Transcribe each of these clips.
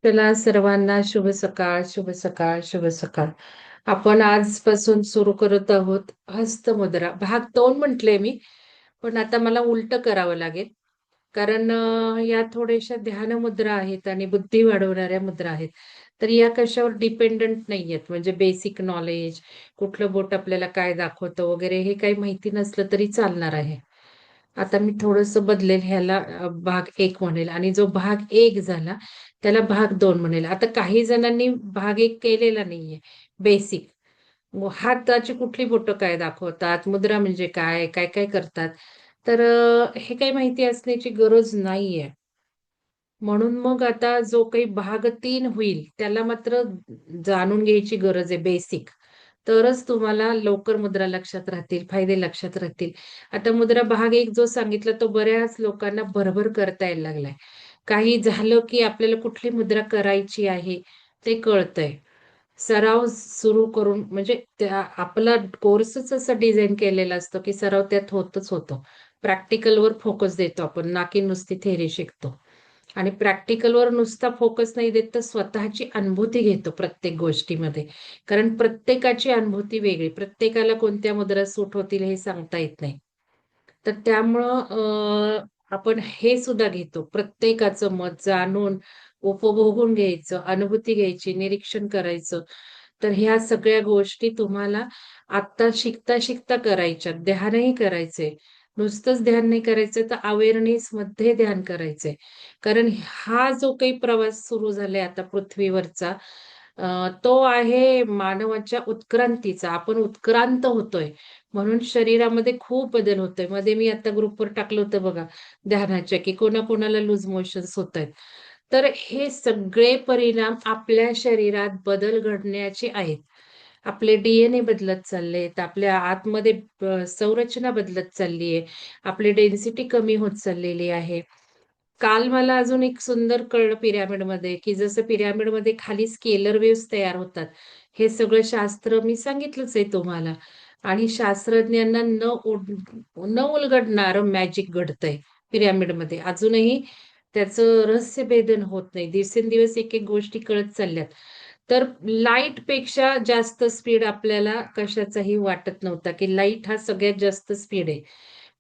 चला सर्वांना शुभ सकाळ, शुभ सकाळ, शुभ सकाळ. आपण आजपासून सुरू करत आहोत हस्तमुद्रा. भाग 2 म्हटले मी, पण आता मला उलटं करावं लागेल. कारण या थोड्याशा ध्यान मुद्रा आहेत आणि बुद्धी वाढवणाऱ्या मुद्रा आहेत. तर या कशावर डिपेंडंट नाहीयेत. म्हणजे बेसिक नॉलेज, कुठलं बोट आपल्याला काय दाखवतं वगैरे हे काही माहिती नसलं तरी चालणार आहे. आता मी थोडंसं बदलेल ह्याला भाग 1 म्हणेल आणि जो भाग 1 झाला त्याला भाग 2 म्हणेल. आता काही जणांनी भाग 1 केलेला नाहीये. बेसिक. हाताची कुठली बोटं काय दाखवतात, मुद्रा म्हणजे काय, काय-काय करतात. तर हे काही माहिती असण्याची गरज नाहीये. म्हणून मग आता जो काही भाग 3 होईल, त्याला मात्र जाणून घ्यायची गरज आहे बेसिक. तरच तुम्हाला लवकर मुद्रा लक्षात राहतील, फायदे लक्षात राहतील. आता मुद्रा भाग 1 जो सांगितला तो बऱ्याच लोकांना भरभर करता यायला लागलाय. काही झालं की आपल्याला कुठली मुद्रा करायची आहे ते कळतंय. सराव सुरू करून म्हणजे त्या आपला कोर्सच असं डिझाइन केलेला असतो, की सराव त्यात होतच होतो. प्रॅक्टिकलवर फोकस देतो आपण, ना की नुसती थेअरी शिकतो. आणि प्रॅक्टिकलवर नुसता फोकस नाही देत, तर स्वतःची अनुभूती घेतो प्रत्येक गोष्टीमध्ये. कारण प्रत्येकाची अनुभूती वेगळी. प्रत्येकाला कोणत्या मुद्रा सूट होतील हे सांगता येत नाही. तर त्यामुळं आपण हे सुद्धा घेतो. प्रत्येकाचं मत जाणून, उपभोगून घ्यायचं, अनुभूती घ्यायची, निरीक्षण करायचं. तर ह्या सगळ्या गोष्टी तुम्हाला आत्ता शिकता-शिकता करायच्यात. ध्यानही करायचंय. नुसतंच ध्यान नाही करायचं, तर अवेअरनेसमध्ये ध्यान करायचंय. कारण हा जो काही प्रवास सुरू झालाय आता पृथ्वीवरचा, तो आहे मानवाच्या उत्क्रांतीचा. आपण उत्क्रांत होतोय. म्हणून शरीरामध्ये खूप बदल होतोय. मध्ये मी आता ग्रुपवर टाकलं होतं बघा ध्यानाच्या, की कोणाकोणाला लूज मोशन्स होतायत. तर हे सगळे परिणाम आपल्या शरीरात बदल घडण्याचे आहेत. आपले डी बदलत चाललेत. आपल्या आतमध्ये संरचना बदलत चालली आहे. आपली डेन्सिटी कमी होत चाललेली आहे. काल मला अजून एक सुंदर कळलं पिरॅमिडमध्ये, की जसं पिरॅमिडमध्ये खाली स्केलर वेव्हज तयार होतात. हे सगळं शास्त्र मी सांगितलंच आहे तुम्हाला आणि शास्त्रज्ञांना न उलगडणारं मॅजिक घडतंय पिरॅमिडमध्ये. अजूनही त्याचं रहस्यभेदन होत नाही. दिवसेंदिवस एक-एक गोष्टी कळत चालल्यात. तर लाईटपेक्षा जास्त स्पीड आपल्याला कशाचाही वाटत नव्हता, की लाईट हा सगळ्यात जास्त स्पीड आहे.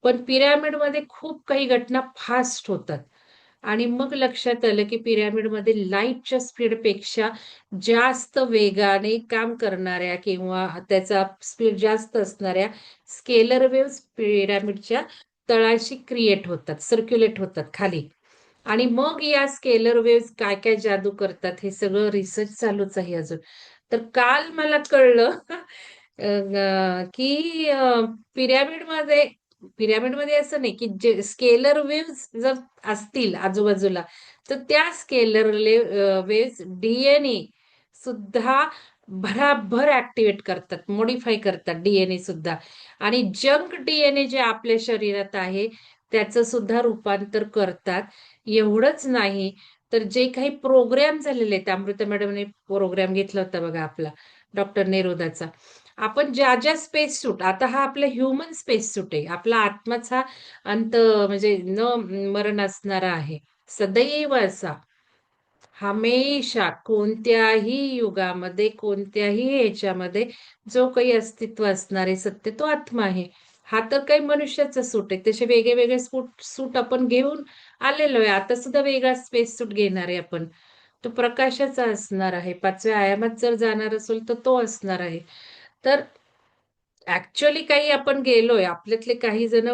पण पिरॅमिडमध्ये खूप काही घटना फास्ट होतात. आणि मग लक्षात आलं, की पिरॅमिडमध्ये लाईटच्या स्पीडपेक्षा जास्त वेगाने काम करणाऱ्या किंवा त्याचा स्पीड जास्त असणाऱ्या स्केलर वेव्हज पिरॅमिडच्या तळाशी क्रिएट होतात, सर्क्युलेट होतात खाली. आणि मग या स्केलर वेव्हज काय-काय जादू करतात, हे सगळं रिसर्च चालूच आहे अजून. तर काल मला कळलं की पिरॅमिडमध्ये पिरॅमिडमध्ये असं नाही, की जे स्केलर वेव्हज जर असतील आजूबाजूला, तर त्या स्केलर वेव्हज डी सुद्धा भराभर ॲक्टिव्हेट करतात, मॉडिफाय करतात डी सुद्धा आणि जंक डी जे आपल्या शरीरात आहे, त्याचं सुद्धा रूपांतर करतात. एवढंच नाही, तर जे काही प्रोग्राम झालेले आहेत, अमृता मॅडमने प्रोग्राम घेतला होता बघा आपला, डॉक्टर नेरोदाचा. आपण ज्या-ज्या स्पेस सूट आता हा आपला ह्युमन स्पेस सूट आहे. आपला आत्माच हा अंत म्हणजे न मरण असणारा आहे. सदैव असा. हमेशा कोणत्याही युगामध्ये, कोणत्याही ह्याच्यामध्ये जो काही अस्तित्व असणार आहे सत्य तो आत्मा आहे. हा तर काही मनुष्याचा सूट आहे. तसे वेगळे-वेगळे सूट आपण घेऊन आलेलो आहे. आता सुद्धा वेगळा स्पेस सूट घेणार आहे आपण. तो प्रकाशाचा असणार आहे. 5व्या आयामात जर जाणार असेल तर तो असणार आहे. तर ॲक्चुअली काही आपण गेलोय. आपल्यातले काही जण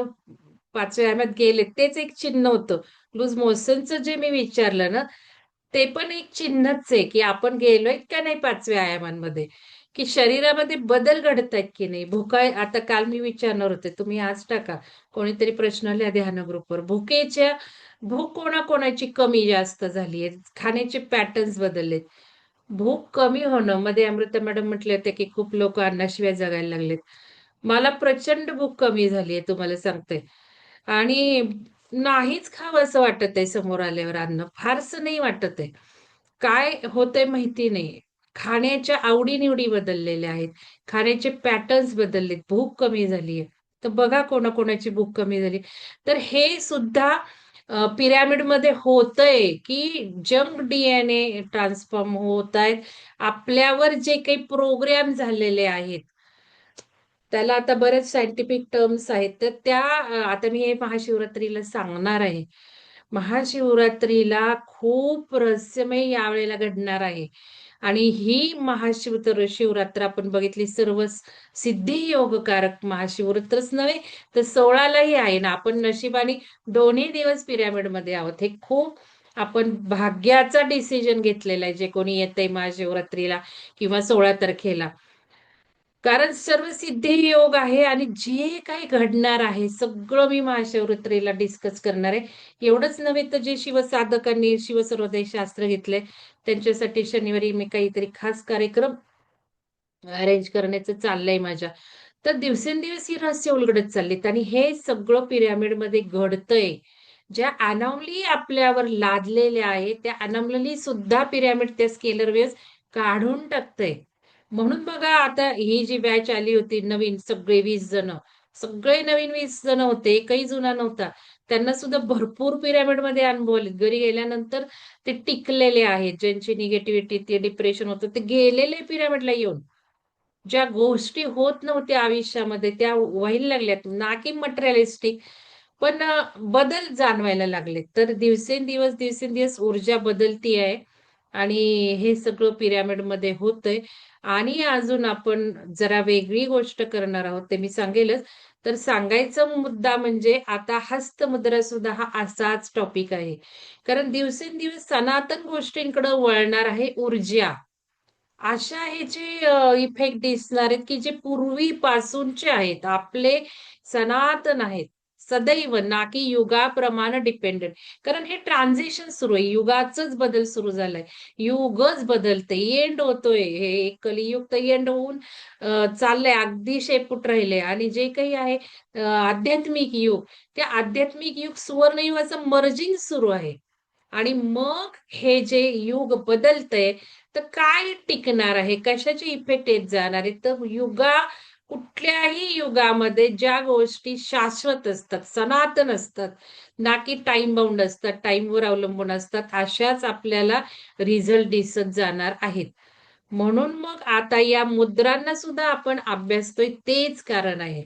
5व्या आयामात गेलेत. तेच एक चिन्ह होतं. लूज मोशनचं जे मी विचारलं ना, ते पण एक चिन्हच आहे, की आपण गेलोय का नाही 5व्या आयामांमध्ये, की शरीरामध्ये बदल घडतायत की नाही. भुका आता काल मी विचारणार होते, तुम्ही आज टाका. कोणीतरी प्रश्न लिहा ध्यान ग्रुपवर. भूक कोणाकोणाची कमी जास्त झाली आहे. खाण्याचे पॅटर्न्स बदललेत. भूक कमी होणं मध्ये अमृता मॅडम म्हटले होते, की खूप लोक अन्नाशिवाय जगायला लागलेत. मला प्रचंड भूक कमी झाली आहे तुम्हाला सांगते. आणि नाहीच खावंसं वाटत आहे समोर आल्यावर अन्न. फारसं नाही वाटत आहे. काय होतंय माहिती नाही. खाण्याच्या आवडी बदललेल्या आहेत. खाण्याचे पॅटर्न्स बदललेत. भूक कमी झाली आहे. तर बघा कोणाकोणाची भूक कमी झाली. तर हे सुद्धा पिरॅमिडमध्ये होतंय की जंक डीएनए ट्रान्सफॉर्म होत आहेत. आपल्यावर जे काही प्रोग्राम झालेले आहेत, त्याला आता बरेच सायंटिफिक टर्म्स आहेत. तर त्या आता मी हे महाशिवरात्रीला सांगणार आहे. महाशिवरात्रीला खूप रहस्यमय यावेळेला घडणार आहे. आणि ही शिवरात्र आपण बघितली सर्व सिद्धी योगकारक महाशिवरात्रच नव्हे तर 16लाही आहे ना. आपण नशिबाने दोन्ही दिवस पिरॅमिडमध्ये आहोत. हे खूप आपण भाग्याचा डिसिजन घेतलेला आहे जे कोणी येतंय महाशिवरात्रीला किंवा 16 तारखेला. कारण सर्व सिद्धी योग आहे आणि जे काही घडणार आहे सगळं मी महाशिवरात्रीला डिस्कस करणार आहे. एवढंच नव्हे तर जे शिवसाधकांनी शिवसर्वोदय शास्त्र घेतलंय त्यांच्यासाठी शनिवारी मी काहीतरी खास कार्यक्रम अरेंज करण्याचं चाललंय माझ्या. तर दिवसेंदिवस ही रहस्य उलगडत चाललीत आणि हे सगळं पिरॅमिडमध्ये घडतंय. ज्या अनॉमली आपल्यावर लादलेल्या आहेत त्या अनॉमली सुद्धा पिरॅमिड त्या स्केलर वेव्हज काढून टाकतंय. म्हणून बघा आता ही जी बॅच आली होती नवीन सगळे 20 जण, सगळे नवीन 20 जण होते, एकही जुना नव्हता. त्यांना सुद्धा भरपूर पिरॅमिडमध्ये अनुभव आले. घरी गेल्यानंतर ते टिकलेले आहेत. ज्यांची निगेटिव्हिटी ते डिप्रेशन होतं ते गेलेले पिरॅमिडला येऊन. ज्या गोष्टी होत नव्हत्या आयुष्यामध्ये त्या व्हायला लागल्यात. ना की मटेरियलिस्टिक पण बदल जाणवायला लागले. तर दिवसेंदिवस ऊर्जा बदलती आहे आणि हे सगळं पिरॅमिडमध्ये होतंय. आणि अजून आपण जरा वेगळी गोष्ट करणार आहोत ते मी सांगेलच. तर सांगायचा मुद्दा म्हणजे आता हस्तमुद्रा सुद्धा हा असाच टॉपिक आहे. कारण दिवसेंदिवस सनातन गोष्टींकडे वळणार आहे ऊर्जा. अशा ह्याचे इफेक्ट दिसणार आहेत की जे पूर्वीपासूनचे आहेत. आपले सनातन आहेत. सदैव ना की युगाप्रमाणे डिपेंडेंट. कारण हे ट्रान्झिशन सुरू आहे. युगाचंच बदल सुरू झालाय. युगच बदलतंय. एंड होतोय. हे कलियुग तर एंड होऊन चाललंय. अगदी शेपूट राहिले आणि जे काही आहे आध्यात्मिक युग, त्या आध्यात्मिक युग सुवर्णयुगाचं मर्जिंग सुरू आहे. आणि मग हे जे युग बदलतंय तर काय टिकणार आहे? कशाचे इफेक्ट येत जाणार आहेत? तर कुठल्याही युगामध्ये ज्या गोष्टी शाश्वत असतात, सनातन असतात, ना की टाइम बाउंड असतात, टाइमवर अवलंबून असतात, अशाच आपल्याला रिझल्ट दिसत जाणार आहेत. म्हणून मग आता या मुद्रांना सुद्धा आपण अभ्यासतोय तेच कारण आहे.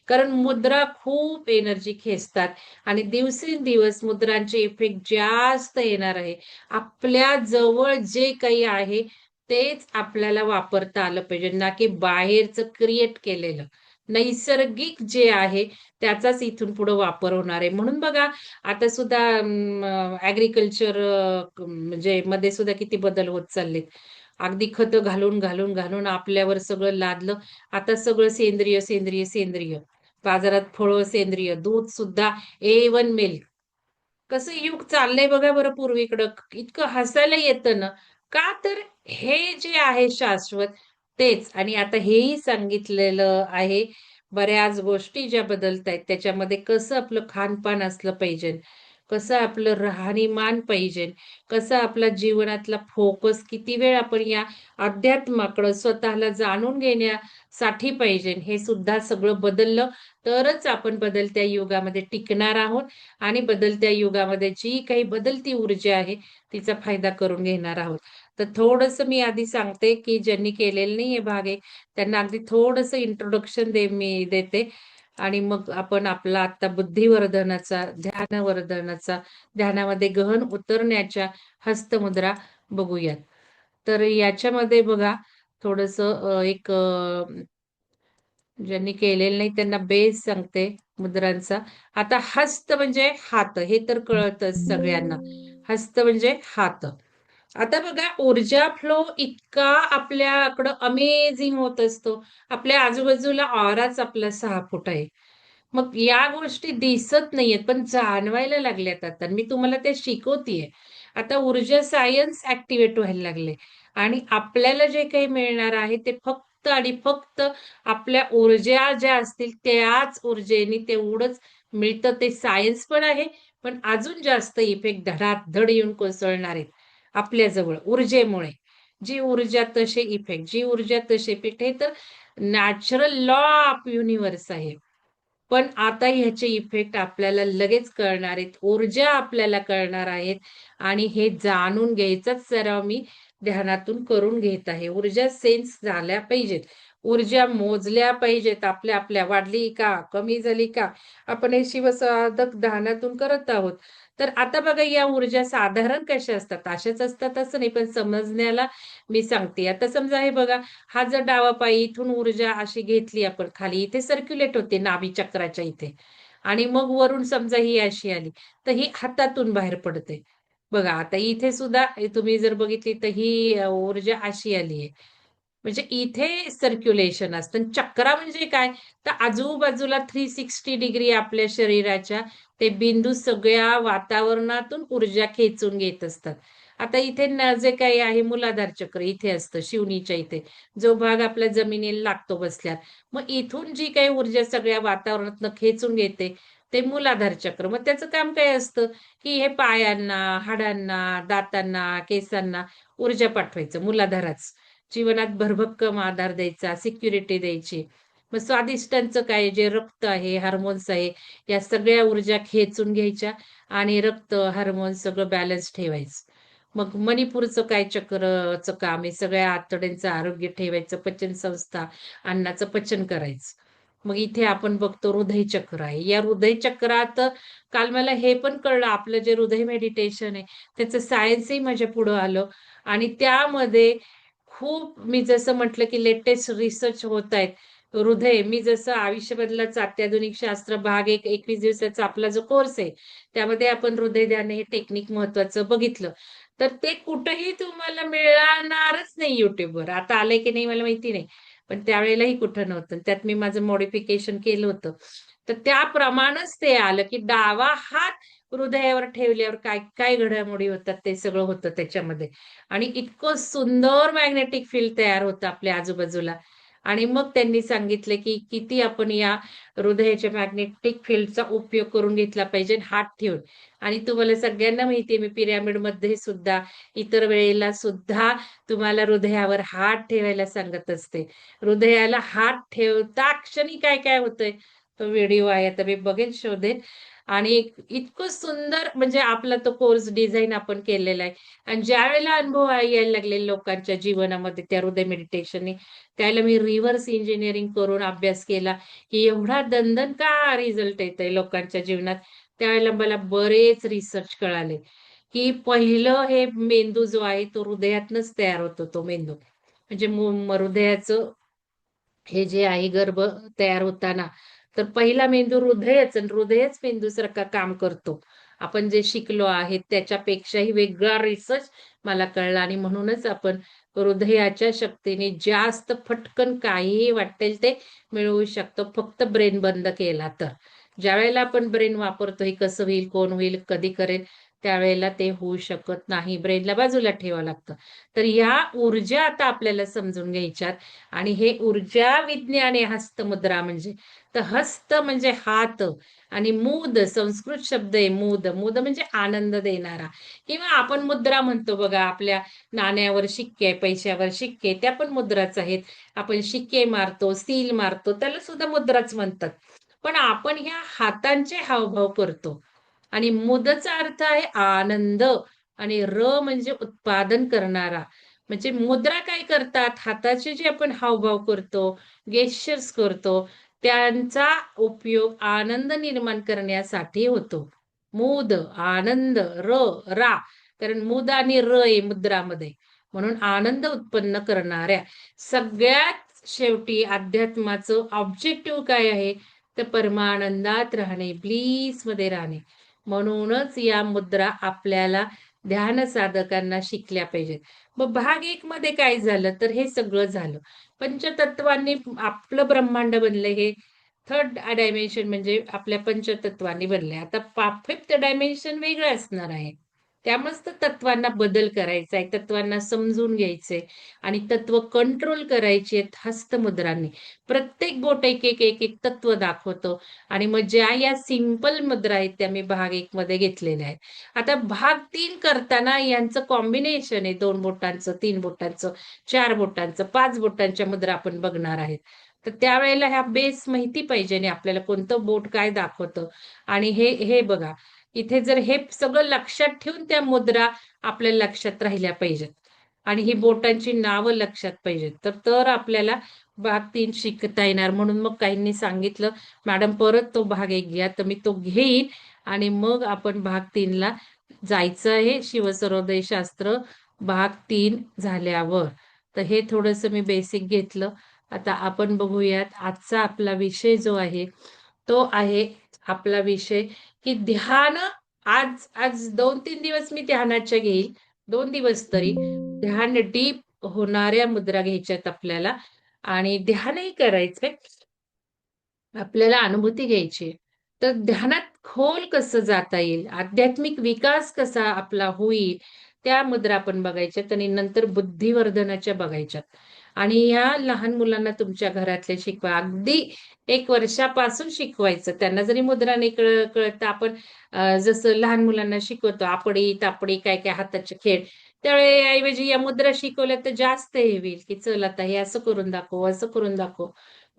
कारण मुद्रा खूप एनर्जी खेचतात आणि दिवसेंदिवस मुद्रांचे इफेक्ट जास्त येणार आहे. आपल्या जवळ जे काही आहे तेच आपल्याला वापरता आलं पाहिजे ना की बाहेरचं क्रिएट केलेलं. नैसर्गिक जे आहे त्याचाच इथून पुढे वापर होणार आहे. म्हणून बघा आता सुद्धा ऍग्रिकल्चर म्हणजे मध्ये सुद्धा किती बदल होत चाललेत. अगदी खतं घालून आपल्यावर सगळं लादलं. आता सगळं सेंद्रिय. बाजारात फळं सेंद्रिय, दूध सुद्धा A1 मिल्क. कसं युग चाललंय बघा बरं पूर्वीकडं. इतकं हसायला येतं ना. का तर हे जे आहे शाश्वत तेच आणि आता हेही सांगितलेलं आहे. बऱ्याच गोष्टी ज्या बदलतायत त्याच्यामध्ये कसं आपलं खानपान असलं पाहिजे, कसं आपलं राहणीमान पाहिजे, कसा आपला जीवनातला फोकस किती वेळ आपण या अध्यात्माकडं स्वतःला जाणून घेण्यासाठी पाहिजे, हे सुद्धा सगळं बदललं तरच आपण बदलत्या युगामध्ये टिकणार आहोत आणि बदलत्या युगामध्ये जी काही बदलती ऊर्जा आहे तिचा फायदा करून घेणार आहोत. तर थोडंसं मी आधी सांगते की ज्यांनी केलेलं नाहीये भाग एक त्यांना अगदी थोडंसं इंट्रोडक्शन मी देते आणि मग आपण आपला आता बुद्धिवर्धनाचा, ध्यानवर्धनाचा, ध्यानामध्ये गहन उतरण्याच्या हस्तमुद्रा बघूयात. तर याच्यामध्ये बघा थोडंसं एक ज्यांनी केलेलं नाही त्यांना बेस सांगते मुद्रांचा. आता हस्त म्हणजे हात हे तर कळतच सगळ्यांना. हस्त म्हणजे हात. आता बघा ऊर्जा फ्लो इतका आपल्याकडं अमेझिंग होत असतो. आपल्या आजूबाजूला ऑराच आपला 6 फूट आहे. मग या गोष्टी दिसत नाहीयेत पण जाणवायला लागल्यात आता. मी तुम्हाला ते शिकवतीये. आता ऊर्जा सायन्स ऍक्टिव्हेट व्हायला लागले आणि आपल्याला जे काही मिळणार आहे ते फक्त आणि फक्त आपल्या ऊर्जा ज्या असतील त्याच ऊर्जेने तेवढंच मिळतं. ते सायन्स पण आहे पण अजून जास्त इफेक्ट धडाधड येऊन कोसळणार आहेत आपल्याजवळ ऊर्जेमुळे. जी ऊर्जा तसे इफेक्ट, जी ऊर्जा तसे इफेक्ट, हे तर नॅचरल लॉ ऑफ युनिव्हर्स आहे. पण आता ह्याचे इफेक्ट आपल्याला लगेच कळणार आहेत. ऊर्जा आपल्याला कळणार आहेत आणि हे जाणून घ्यायचाच सराव मी ध्यानातून करून घेत आहे. ऊर्जा सेन्स झाल्या पाहिजेत. ऊर्जा मोजल्या पाहिजेत. आपल्या आपल्या वाढली का? कमी झाली का? आपण हे शिवसाधक ध्यानातून करत आहोत. तर आता बघा या ऊर्जा साधारण कशा असतात? अशाच असतात असं नाही, पण समजण्याला मी सांगते. आता समजा हे बघा, हा जर डावा पाय इथून ऊर्जा अशी घेतली आपण खाली, इथे सर्क्युलेट होते नाभी चक्राच्या इथे आणि मग वरून समजा ही अशी आली, तर ही हातातून बाहेर पडते. बघा आता इथे सुद्धा तुम्ही जर बघितली तर ही ऊर्जा अशी आली आहे. म्हणजे इथे सर्क्युलेशन असतं. आणि चक्रा म्हणजे काय? तर आजूबाजूला 360 डिग्री आपल्या शरीराच्या ते बिंदू सगळ्या वातावरणातून ऊर्जा खेचून घेत असतात. आता इथे जे काही आहे मूलाधार चक्र इथे असतं शिवणीच्या इथे. जो भाग आपल्या जमिनीला लागतो बसल्यावर. मग इथून जी काही ऊर्जा सगळ्या वातावरणातनं खेचून घेते, ते मूलाधार चक्र. मग त्याचं काम काय असतं, की हे पायांना, हाडांना, दातांना, केसांना ऊर्जा पाठवायचं मूलाधाराच. जीवनात भरभक्कम आधार द्यायचा, सिक्युरिटी द्यायची. मग स्वादिष्टांचं काय जे रक्त आहे, हार्मोन्स आहे, या सगळ्या ऊर्जा खेचून घ्यायच्या आणि रक्त, हार्मोन्स सगळं बॅलन्स ठेवायचं. मग मणिपूरचं काय चक्रचं काम आहे, सगळ्या आतड्यांचं आरोग्य ठेवायचं, पचन संस्था, अन्नाचं पचन करायचं. मग इथे आपण बघतो हृदय चक्र आहे. या हृदय चक्रात काल मला हे पण कळलं आपलं जे हृदय मेडिटेशन आहे, त्याचं सायन्सही माझ्या पुढं आलं आणि त्यामध्ये खूप मी जसं म्हटलं, की लेटेस्ट रिसर्च होत आहेत. हृदय मी जसं आयुष्य बदलाचं अत्याधुनिक शास्त्र भाग 1 21 दिवसाचा आपला जो कोर्स आहे, त्यामध्ये आपण हृदय ध्यान हे टेक्निक महत्वाचं बघितलं. तर ते कुठेही तुम्हाला मिळणारच नाही YouTubeवर. आता आलंय की नाही मला माहिती नाही. पण त्यावेळेलाही कुठं नव्हतं. त्यात मी माझं मॉडिफिकेशन केलं होतं. तर त्याप्रमाणेच ते आलं, की डावा हात हृदयावर ठेवल्यावर काय काय घडामोडी होतात ते सगळं होतं त्याच्यामध्ये. आणि इतकं सुंदर मॅग्नेटिक फील्ड तयार होतं आपल्या आजूबाजूला. आणि मग त्यांनी सांगितलं, की किती आपण या हृदयाच्या मॅग्नेटिक फील्डचा उपयोग करून घेतला पाहिजे हात ठेवून. आणि तुम्हाला सगळ्यांना माहिती आहे मी पिरॅमिडमध्ये सुद्धा इतर वेळेला सुद्धा तुम्हाला हृदयावर हात ठेवायला सांगत असते. हृदयाला हात ठेवता क्षणी काय-काय होतंय, तो व्हिडिओ आहे आता मी बघेन, शोधेन आणि इतकं सुंदर म्हणजे आपला तो कोर्स डिझाइन आपण केलेला आहे. आणि ज्यावेळेला अनुभव यायला लागले लोकांच्या जीवनामध्ये त्या हृदय मेडिटेशननी, त्यावेळेला मी रिव्हर्स इंजिनिअरिंग करून अभ्यास केला, की एवढा दणदण का रिझल्ट येतंय लोकांच्या जीवनात. त्यावेळेला मला बरेच रिसर्च कळाले, की पहिलं हे मेंदू जो आहे तो हृदयातनंच तयार होतो तो मेंदू. म्हणजे हृदयाचं हे जे आहे गर्भ तयार होताना, तर पहिला मेंदू हृदयच आणि हृदयच मेंदूसारखं काम करतो. आपण जे शिकलो आहे त्याच्यापेक्षाही वेगळा रिसर्च मला कळला आणि म्हणूनच आपण हृदयाच्या शक्तीने जास्त फटकन काहीही वाटेल ते मिळवू शकतो, फक्त ब्रेन बंद केला तर. ज्यावेळेला आपण ब्रेन वापरतो, हे कसं होईल, कोण होईल, कधी करेल, त्यावेळेला ते होऊ शकत नाही. ब्रेनला बाजूला ठेवावं लागतं. तर ह्या ऊर्जा आता आपल्याला समजून घ्यायच्यात आणि हे ऊर्जा विज्ञान आहे हस्तमुद्रा म्हणजे. तर हस्त म्हणजे हात आणि मूद संस्कृत शब्द आहे मूद. मूद म्हणजे आनंद देणारा किंवा आपण मुद्रा म्हणतो बघा आपल्या नाण्यावर शिक्के, पैशावर शिक्के त्या पण मुद्राच आहेत. आपण शिक्के मारतो, सील मारतो त्याला सुद्धा मुद्राच म्हणतात. पण आपण ह्या हातांचे हावभाव करतो आणि मुदचा अर्थ आहे आनंद आणि र म्हणजे उत्पादन करणारा. म्हणजे मुद्रा काय करतात? हाताचे जे आपण हावभाव करतो, गेस्चर्स करतो, त्यांचा उपयोग आनंद निर्माण करण्यासाठी होतो. मूद, आनंद, रा. कारण मूद आणि र आहे मुद्रामध्ये. म्हणून आनंद उत्पन्न करणाऱ्या. सगळ्यात शेवटी अध्यात्माचं ऑब्जेक्टिव्ह काय आहे? तर परमानंदात राहणे, ब्लीसमध्ये राहणे. म्हणूनच या मुद्रा आपल्याला ध्यान साधकांना शिकल्या पाहिजेत. मग भाग 1 मध्ये काय झालं, तर हे सगळं झालं. पंचतत्वांनी आपलं ब्रह्मांड बनलंय हे थर्ड डायमेन्शन म्हणजे आपल्या पंचतत्वांनी बनलंय. आता 5th डायमेन्शन वेगळं असणार आहे. त्यामुळेच तर तत्वांना बदल करायचा आहे, तत्वांना समजून घ्यायचंय आणि तत्व कंट्रोल करायची आहेत हस्तमुद्रांनी. प्रत्येक बोट एक तत्व दाखवतो आणि मग ज्या या सिंपल मुद्रा आहेत त्या मी भाग 1 मध्ये घेतलेल्या आहेत. आता भाग 3 करताना यांचं कॉम्बिनेशन आहे 2 बोटांचं, 3 बोटांचं, 4 बोटांचं, 5 बोटांच्या मुद्रा आपण बघणार आहेत. तर त्यावेळेला ह्या बेस माहिती पाहिजे आणि आपल्याला कोणतं बोट काय दाखवतं. आणि हे हे बघा, इथे जर हे सगळं लक्षात ठेवून त्या मुद्रा आपल्या लक्षात राहिल्या पाहिजेत आणि ही बोटांची नावं लक्षात पाहिजेत. तर तर आपल्याला भाग 3 शिकता येणार. म्हणून मग काहींनी सांगितलं, "मॅडम परत तो भाग 1 घ्या." तर मी तो घेईन आणि मग आपण भाग 3 ला जायचं आहे. शिवसर्वोदय शास्त्र भाग 3 झाल्यावर. तर हे थोडंसं मी बेसिक घेतलं. आता आपण बघूयात आजचा आपला विषय जो आहे, तो आहे आपला विषय की ध्यान. आज आज 2-3 दिवस मी ध्यानाच्या घेईल. 2 दिवस तरी ध्यान डीप होणाऱ्या मुद्रा घ्यायच्यात आपल्याला आणि ध्यानही करायचंय. आपल्याला अनुभूती घ्यायची तर ध्यानात खोल कसं जाता येईल, आध्यात्मिक विकास कसा आपला होईल, त्या मुद्रा आपण बघायच्यात आणि नंतर बुद्धिवर्धनाच्या बघायच्यात. आणि ह्या लहान मुलांना तुमच्या घरातले शिकवा. अगदी 1 वर्षापासून शिकवायचं. त्यांना जरी मुद्रा नाही कळत तर आपण जसं लहान मुलांना शिकवतो आपडी, तापडी, काय-काय हाताचे खेळ. त्याऐवजी या मुद्रा शिकवल्या तर जास्त हे होईल, की चल आता हे असं करून दाखव, असं करून दाखव.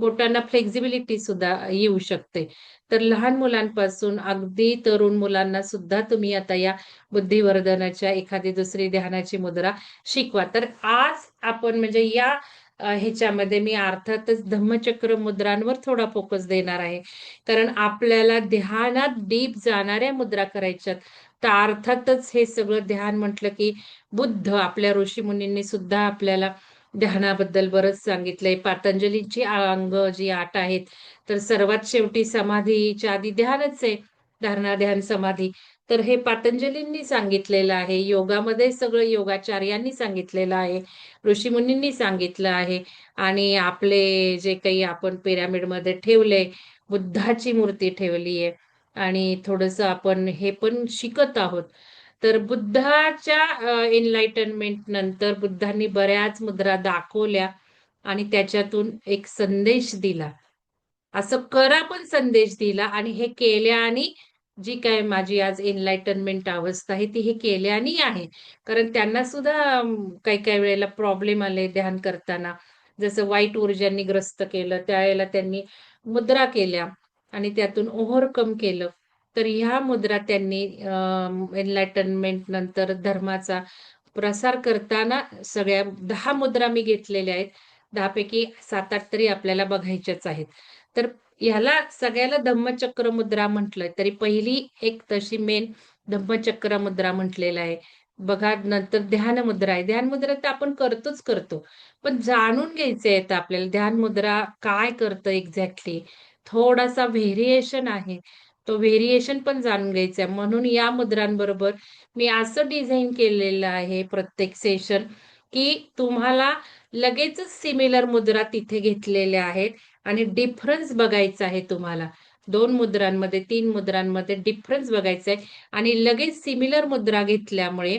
बोटांना फ्लेक्सिबिलिटी सुद्धा येऊ शकते. तर लहान मुलांपासून अगदी तरुण मुलांना सुद्धा तुम्ही आता या बुद्धिवर्धनाच्या एखादी दुसरी ध्यानाची मुद्रा शिकवा. तर आज आपण म्हणजे या ह्याच्यामध्ये मी अर्थातच धम्मचक्र मुद्रांवर थोडा फोकस देणार आहे. कारण आपल्याला ध्यानात डीप जाणाऱ्या मुद्रा करायच्यात. तर अर्थातच हे सगळं ध्यान म्हटलं की बुद्ध आपल्या ऋषीमुनींनी सुद्धा आपल्याला ध्यानाबद्दल बरंच सांगितलंय. पतंजलीची अंग जी 8 आहेत, तर सर्वात शेवटी समाधीच्या आधी ध्यानच आहे. धारणा, ध्यान, समाधी. तर हे पतंजलींनी सांगितलेलं आहे. योगामध्ये सगळं योगाचार्यांनी सांगितलेलं आहे. ऋषीमुनींनी सांगितलं आहे. आणि आपले जे काही आपण पिरामिडमध्ये ठेवले, बुद्धाची मूर्ती ठेवली आहे आणि थोडंसं आपण हे पण शिकत आहोत. तर बुद्धाच्या एनलाइटनमेंट नंतर बुद्धांनी बऱ्याच मुद्रा दाखवल्या आणि त्याच्यातून एक संदेश दिला. असं करा पण संदेश दिला आणि हे केल्याने जी काय माझी आज एनलाइटनमेंट अवस्था आहे ती हे केल्याने आहे. कारण त्यांना सुद्धा काही काही वेळेला प्रॉब्लेम आले ध्यान करताना. जसं वाईट ऊर्जांनी ग्रस्त केलं, त्यावेळेला त्यांनी मुद्रा केल्या आणि त्यातून ओव्हरकम केलं. तर ह्या मुद्रा त्यांनी एनलाइटनमेंट नंतर धर्माचा प्रसार करताना सगळ्या 10 मुद्रा मी घेतलेल्या आहेत. 10 पैकी 7-8 तरी आपल्याला बघायच्याच आहेत. तर ह्याला सगळ्याला धम्मचक्र मुद्रा म्हटलंय, तरी पहिली एक तशी मेन धम्मचक्र मुद्रा म्हटलेलं आहे. बघा नंतर ध्यान मुद्रा आहे. ध्यान मुद्रा तर आपण करतोच करतो. पण जाणून घ्यायचं आहे आपल्याला ध्यान मुद्रा काय करतं एक्झॅक्टली. थोडासा व्हेरिएशन आहे. तो व्हेरिएशन पण जाणून घ्यायचा आहे. म्हणून या मुद्रांबरोबर मी असं डिझाइन केलेलं आहे प्रत्येक सेशन, की तुम्हाला लगेचच सिमिलर मुद्रा तिथे घेतलेल्या आहेत आणि डिफरन्स बघायचा आहे तुम्हाला. 2 मुद्रांमध्ये, 3 मुद्रांमध्ये डिफरन्स बघायचा आहे आणि लगेच सिमिलर मुद्रा घेतल्यामुळे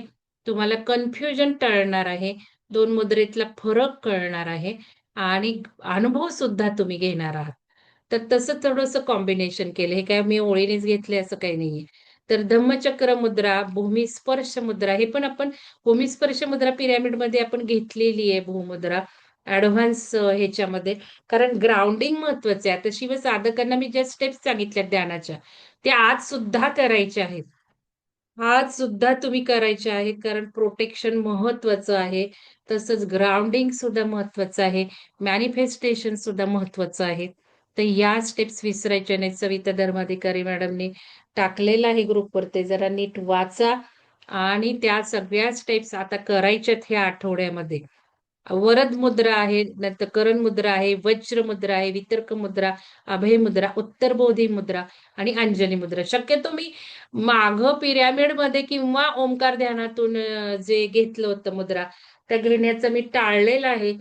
तुम्हाला कन्फ्युजन टळणार आहे. 2 मुद्रेतला फरक कळणार आहे आणि अनुभव सुद्धा तुम्ही घेणार आहात. तर तसं थोडंसं कॉम्बिनेशन केलं. हे काय मी ओळीनेच घेतले असं काही नाहीये. तर धम्मचक्र मुद्रा, भूमिस्पर्श मुद्रा हे पण आपण भूमिस्पर्श मुद्रा पिरॅमिडमध्ये आपण घेतलेली आहे भूमुद्रा. ॲडव्हान्स ह्याच्यामध्ये कारण ग्राउंडिंग महत्वाचं आहे. आता शिवसाधकांना मी ज्या स्टेप्स सांगितल्या ध्यानाच्या, त्या आज सुद्धा करायच्या आहेत. आज सुद्धा तुम्ही करायचे आहेत कारण प्रोटेक्शन महत्वाचं आहे. तसंच ग्राउंडिंग सुद्धा महत्वाचं आहे. मॅनिफेस्टेशन सुद्धा महत्वाचं आहे. तर या स्टेप्स विसरायच्या नाहीत. सविता धर्माधिकारी मॅडमनी टाकलेलं आहे ग्रुपवर. ते जरा नीट वाचा आणि त्या सगळ्या स्टेप्स आता करायच्यात ह्या आठवड्यामध्ये. वरद मुद्रा आहे, नंतर करण मुद्रा आहे, वज्र मुद्रा आहे, वितर्क मुद्रा, अभय मुद्रा, उत्तरबोधी मुद्रा आणि अंजनी मुद्रा. शक्यतो मी माघ पिरॅमिडमध्ये किंवा ओंकार ध्यानातून जे घेतलं होतं मुद्रा, त्या घेण्याचं मी टाळलेलं आहे.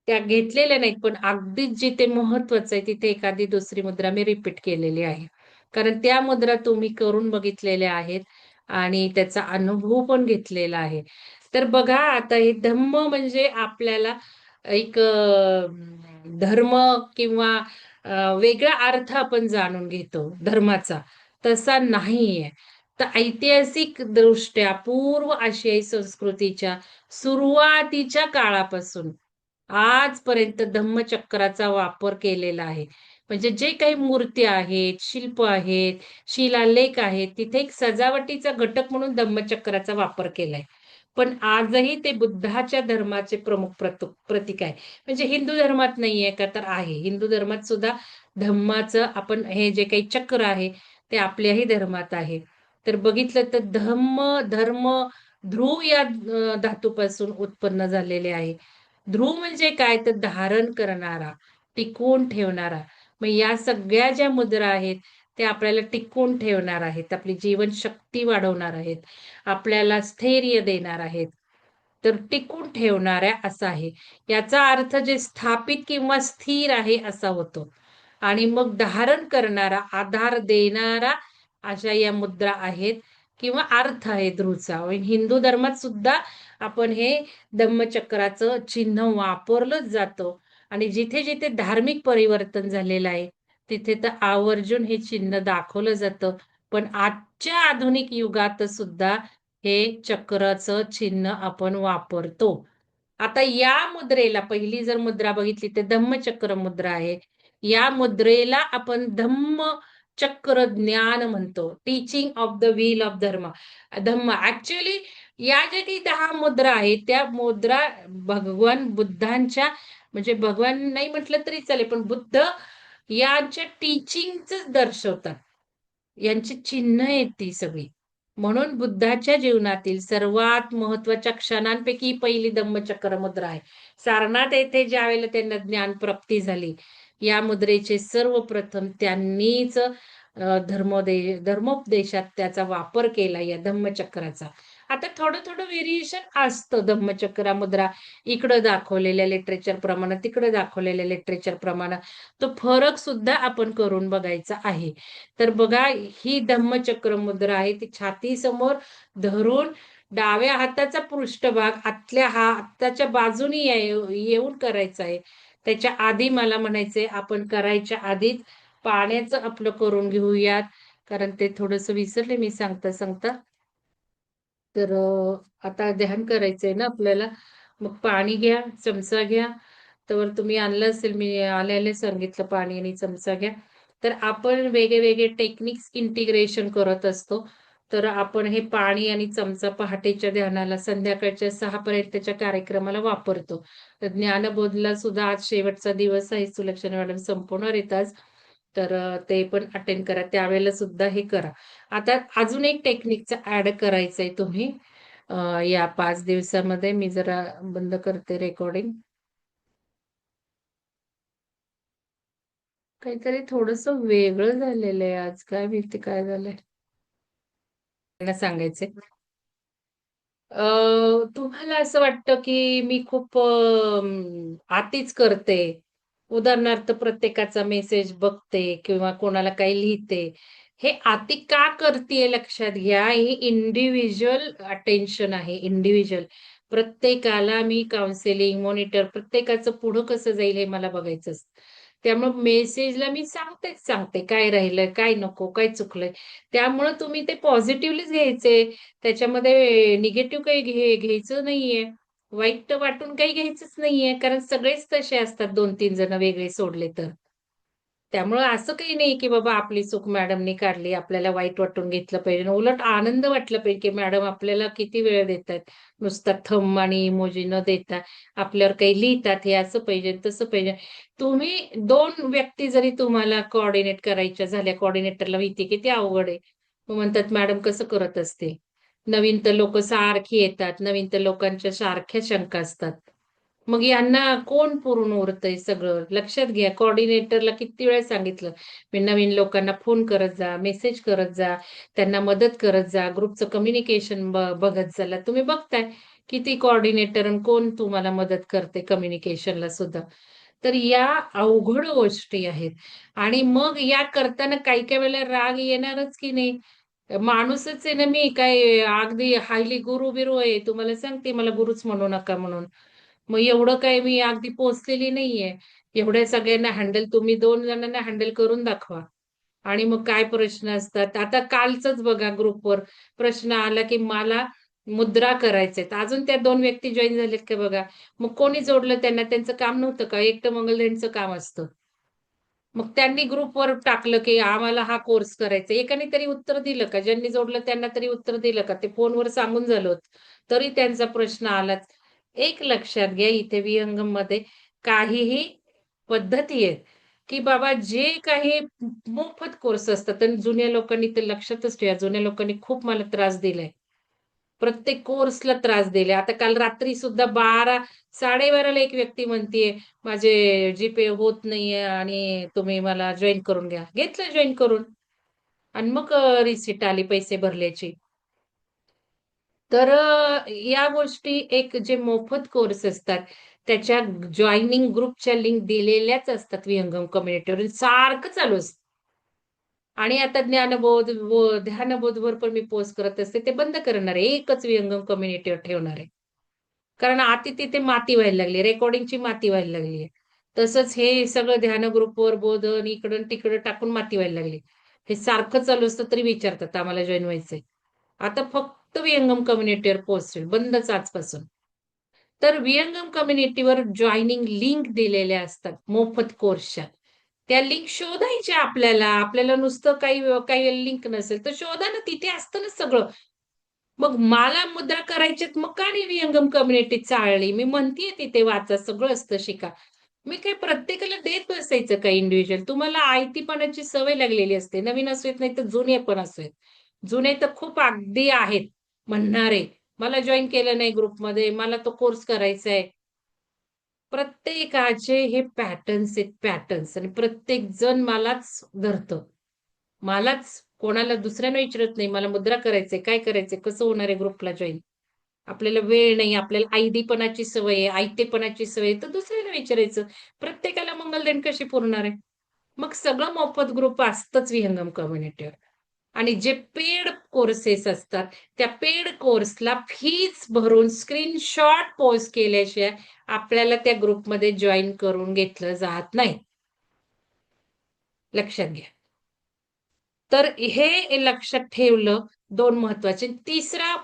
त्या घेतलेल्या नाहीत, पण अगदीच जिथे महत्वाचं आहे तिथे एखादी दुसरी मुद्रा मी रिपीट केलेली आहे. कारण त्या मुद्रा तुम्ही करून बघितलेल्या आहेत आणि त्याचा अनुभव पण घेतलेला आहे. तर बघा आता हे धम्म म्हणजे आपल्याला एक धर्म किंवा वेगळा अर्थ आपण जाणून घेतो धर्माचा, तसा नाहीये. तर ऐतिहासिक दृष्ट्या पूर्व आशियाई संस्कृतीच्या सुरुवातीच्या काळापासून आजपर्यंत धम्मचक्राचा वापर केलेला आहे. म्हणजे जे काही मूर्ती आहेत, शिल्प आहेत, शिलालेख आहेत, तिथे एक सजावटीचा घटक म्हणून धम्मचक्राचा वापर केलाय. पण आजही ते बुद्धाच्या धर्माचे प्रमुख प्रतीक आहे. म्हणजे हिंदू धर्मात नाहीये का? तर आहे. हिंदू धर्मात सुद्धा धम्माचं आपण हे जे काही चक्र आहे, ते आपल्याही धर्मात आहे. तर बघितलं तर धम्म, धर्म, ध्रुव या धातूपासून उत्पन्न झालेले आहे. ध्रुव म्हणजे काय? तर धारण करणारा, टिकवून ठेवणारा. मग या सगळ्या ज्या मुद्रा आहेत, त्या आपल्याला टिकवून ठेवणार आहेत. आपली जीवनशक्ती वाढवणार आहेत. आपल्याला स्थैर्य देणार आहेत. तर टिकून ठेवणाऱ्या असा आहे. याचा अर्थ जे स्थापित किंवा स्थिर आहे असा होतो. आणि मग धारण करणारा, आधार देणारा अशा या मुद्रा आहेत किंवा अर्थ आहे ध्रुवचा. हिंदू धर्मात सुद्धा आपण हे धम्मचक्राचं चिन्ह वापरलंच जातं आणि जिथे-जिथे धार्मिक परिवर्तन झालेलं आहे, तिथे तर आवर्जून हे चिन्ह दाखवलं जातं. पण आजच्या आधुनिक युगात सुद्धा हे चक्राचं चिन्ह आपण वापरतो. आता या मुद्रेला पहिली जर मुद्रा बघितली तर धम्मचक्र मुद्रा आहे. या मुद्रेला आपण धम्मचक्र ज्ञान म्हणतो. Teaching of the wheel of धर्म. धम्म ॲक्चुअली या ज्या काही 10 मुद्रा आहेत, त्या मुद्रा भगवान बुद्धांच्या म्हणजे भगवान नाही म्हटलं तरी चालेल, पण बुद्ध यांच्या टीचिंगच दर्शवतात. यांची चिन्ह आहेत ती सगळी. म्हणून बुद्धाच्या जीवनातील सर्वात महत्त्वाच्या क्षणांपैकी पहिली धम्मचक्र मुद्रा आहे. सारनाथ येथे ज्यावेळेला त्यांना ज्ञानप्राप्ती झाली, या मुद्रेचे सर्वप्रथम त्यांनीच धर्मोपदेशात त्याचा वापर केला या धम्मचक्राचा. आता थोडं-थोडं व्हेरिएशन असतं धम्मचक्र मुद्रा इकडं दाखवलेल्या लिटरेचर प्रमाणे, तिकडं दाखवलेल्या लिटरेचर प्रमाणे. तो फरक सुद्धा आपण करून बघायचा आहे. तर बघा ही धम्मचक्र मुद्रा आहे ती छातीसमोर धरून डाव्या हाताचा पृष्ठभाग आतल्या हाताच्या बाजूनी येऊन करायचा आहे. त्याच्या आधी मला म्हणायचंय आपण करायच्या आधीच पाण्याचं आपलं करून घेऊयात. कारण ते थोडंसं विसरले मी सांगता-सांगता. तर आता ध्यान करायचंय ना आपल्याला. मग पाणी घ्या, चमचा घ्या. तर तुम्ही आणलं असेल, मी आल्या-आल्या सांगितलं पाणी आणि चमचा घ्या. तर आपण वेगळे-वेगळे टेक्निक्स इंटिग्रेशन करत असतो. तर आपण हे पाणी आणि चमचा पहाटेच्या ध्यानाला, संध्याकाळच्या 6 पर्यंतच्या कार्यक्रमाला वापरतो. तर ज्ञानबोधला सुद्धा आज शेवटचा दिवस आहे. सुलक्षणा मॅडम संपवणार आहेत आज. तर ते पण अटेंड करा. त्यावेळेला सुद्धा हे करा. आता अजून एक टेक्निकचं ॲड करायचंय तुम्ही. या 5 दिवसामध्ये मी जरा बंद करते रेकॉर्डिंग. काहीतरी थोडंसं वेगळं झालेलं आहे आज. काय माहिती काय झालंय? त्यांना सांगायचंय. तुम्हाला असं वाटतं की मी खूप आतीच करते. उदाहरणार्थ प्रत्येकाचा मेसेज बघते किंवा कोणाला काही लिहिते. हे अति का करतीये लक्षात घ्या. ही इंडिव्हिज्युअल अटेन्शन आहे, इंडिव्हिज्युअल. प्रत्येकाला मी काउन्सिलिंग, मॉनिटर प्रत्येकाचं पुढं कसं जाईल हे मला बघायचं असतं. त्यामुळं मेसेजला मी सांगतेच सांगते, काय राहिलंय, काय नको, काय चुकलंय. त्यामुळं तुम्ही ते पॉझिटिव्हलीच घ्यायचे. त्याच्यामध्ये निगेटिव्ह काही घ्यायचं नाहीये. वाईट वाटून काही घ्यायचंच नाहीये. कारण सगळेच तसे असतात 2-3 जण वेगळे सोडले तर. त्यामुळं असं काही नाही, की बाबा आपली चूक मॅडमनी काढली, आपल्याला वाईट वाटून घेतलं पाहिजे. उलट आनंद वाटला पाहिजे, की मॅडम आपल्याला किती वेळ देतायत. नुसता थंब आणि इमोजी न देता आपल्यावर काही लिहितात, हे असं पाहिजे, तसं पाहिजे. तुम्ही 2 व्यक्ती जरी तुम्हाला कोऑर्डिनेट करायच्या झाल्या, कोऑर्डिनेटरला माहिती किती अवघड आहे. मग म्हणतात, "मॅडम कसं करत असतील?" नवीन तर लोकं सारखी येतात. नवीन तर लोकांच्या सारख्या शंका असतात. मग यांना कोण पुरून उरतंय सगळं? लक्षात घ्या, कोऑर्डिनेटरला किती वेळा सांगितलं, मी नवीन लोकांना फोन करत जा, मेसेज करत जा, त्यांना मदत करत जा, ग्रुपचं कम्युनिकेशन बघत चला. तुम्ही बघताय किती कोऑर्डिनेटर आणि कोण तुम्हाला मदत करते कम्युनिकेशनला सुद्धा. तर या अवघड गोष्टी आहेत आणि मग या करताना काही-काही वेळेला राग येणारच की नाही. माणूसच आहे ना मी, काय अगदी हायली गुरू-बिरू आहे. तुम्हाला सांगते मला गुरुच म्हणू नका म्हणून. मग एवढं काय मी अगदी पोहोचलेली नाहीये. एवढ्या सगळ्यांना हँडल तुम्ही 2 जणांना हँडल करून दाखवा. आणि मग काय प्रश्न असतात. आता कालचंच बघा ग्रुपवर प्रश्न आला, की मला मुद्रा करायचेत. अजून त्या 2 व्यक्ती जॉइन झालेत का बघा. मग कोणी जोडलं त्यांना? त्यांचं काम नव्हतं का? एकटं मंगलदेणचं काम असतं. मग त्यांनी ग्रुपवर टाकलं, की आम्हाला हा कोर्स करायचा एकाने तरी उत्तर दिलं का? ज्यांनी जोडलं त्यांना तरी उत्तर दिलं का? ते फोनवर सांगून झालं होतं. तरी त्यांचा प्रश्न आलाच. एक लक्षात घ्या इथे विहंगममध्ये काहीही पद्धती आहेत, की बाबा जे काही मोफत कोर्स असतात आणि जुन्या लोकांनी ते लक्षातच ठेवा. जुन्या लोकांनी खूप मला त्रास दिलाय. प्रत्येक कोर्सला त्रास दिले. आता काल रात्री सुद्धा 12:30ला एक व्यक्ती म्हणतीये, "माझे जी होत नाहीये आणि तुम्ही मला जॉइन करून घ्या." घेतलं जॉइन करून आणि मग रिसीट आली पैसे भरल्याची. तर या गोष्टी एक जे मोफत कोर्स असतात, त्याच्या जॉइनिंग ग्रुपच्या लिंक दिलेल्याच असतात विहंगम कम्युनिटीवर सारखं चालू असतं. आणि आता ज्ञानबोध ध्यानबोधवर पण मी पोस्ट करत असते. ते बंद करणार आहे. एकच विहंगम कम्युनिटीवर ठेवणार आहे. कारण आता तिथे माती व्हायला लागली. रेकॉर्डिंगची माती व्हायला लागली आहे. तसंच हे सगळं ध्यान ग्रुपवर बोधन इकडं-तिकडं टाकून माती व्हायला लागली. हे सारखं चालू असतं तरी विचारतात आम्हाला जॉइन व्हायचंय. आता फक्त विहंगम कम्युनिटीवर पोस्ट होईल. बंदच आजपासून. तर विहंगम कम्युनिटीवर जॉइनिंग लिंक दिलेल्या असतात मोफत कोर्सच्या. त्या लिंक शोधायच्या आपल्याला. आपल्याला नुसतं काही काही लिंक नसेल तर शोधा ना, तिथे असतं ना सगळं. मग मला मुद्रा करायच्यात, मग का नाही विहंगम कम्युनिटी चालली? मी म्हणतीये तिथे वाचा, सगळं असतं शिका. मी काय प्रत्येकाला देत बसायचं का इंडिव्हिज्युअल? तुम्हाला आयतीपणाची सवय लागलेली असते. नवीन असुत नाही तर जुने पण असुत. जुने तर खूप अगदी आहेत म्हणणारे. मला जॉइन केलं नाही ग्रुपमध्ये, मला तो कोर्स करायचा आहे. प्रत्येकाचे हे पॅटर्न्स आहेत पॅटर्न्स आणि प्रत्येक जण मलाच धरतं. मलाच कोणाला दुसऱ्यांना विचारत नाही, मला मुद्रा करायचंय, काय करायचंय, कसं होणार आहे ग्रुपला जॉइन? आपल्याला वेळ नाही, आपल्याला आयदीपणाची सवय आहे, आयतेपणाची सवय आहे, तर दुसऱ्याला विचारायचं. प्रत्येकाला मंगलदेण कशी पुरणार आहे? मग सगळं मोफत ग्रुप असतंच विहंगम कम्युनिटीवर. आणि जे पेड कोर्सेस असतात, त्या पेड कोर्सला फीस भरून स्क्रीनशॉट पोस्ट केल्याशिवाय आपल्याला त्या ग्रुपमध्ये जॉइन करून घेतलं जात नाही. लक्षात घ्या. तर हे लक्षात ठेवलं 2 महत्वाचे. तिसरा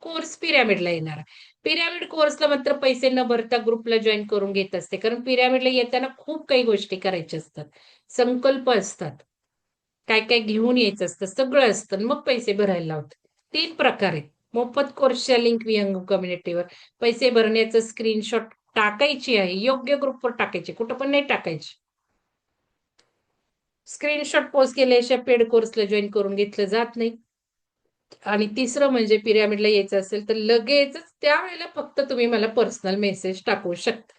कोर्स पिरॅमिडला येणार. पिरॅमिड कोर्सला मात्र पैसे न भरता ग्रुपला जॉइन करून घेत असते. कारण पिरॅमिडला येताना खूप काही गोष्टी करायच्या असतात. संकल्प असतात. काय-काय घेऊन यायचं असतं. सगळं असतं आणि मग पैसे भरायला लावतात. 3 प्रकार आहेत. मोफत कोर्सच्या लिंक विहंगम कम्युनिटीवर. पैसे भरण्याचं स्क्रीनशॉट टाकायची आहे. योग्य ग्रुपवर टाकायची. कुठं पण नाही टाकायची. स्क्रीनशॉट पोस्ट केल्याशिवाय पेड कोर्सला जॉइन करून घेतलं जात नाही. आणि तिसरं म्हणजे पिरॅमिडला यायचं असेल तर लगेचच त्यावेळेला फक्त तुम्ही मला पर्सनल मेसेज टाकू शकता.